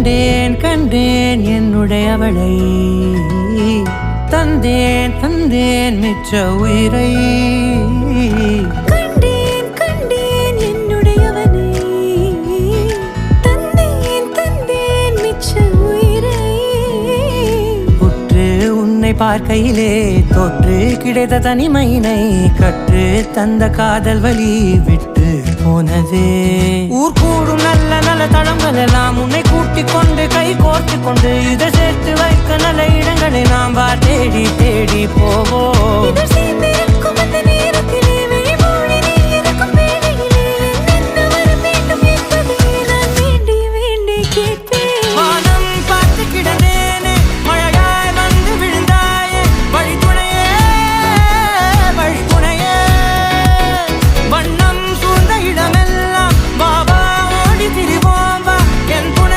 கண்டேன் கண்டேன் என்னுடையவளை தந்தேன் தந்தேன் மிச்ச உயிரை கண்டேன் கண்டேன் என்னுடையவனை தந்தேன் தந்தேன் மிச்ச உயிரை உற்று உன்னை பார்க்கையிலே தொற்று கிடைத்த தனிமையினை கற்று தந்த காதல் வழி விட்டு போனதே ஊர் கூடும் நல்ல நல்ல தளங்கள் எல்லாம் உன்னை கூட்டிக் கொண்டு கை கோர்த்து கொண்டு இதை சேர்த்து வைக்க நல்ல இடங்களை நாம் தேடி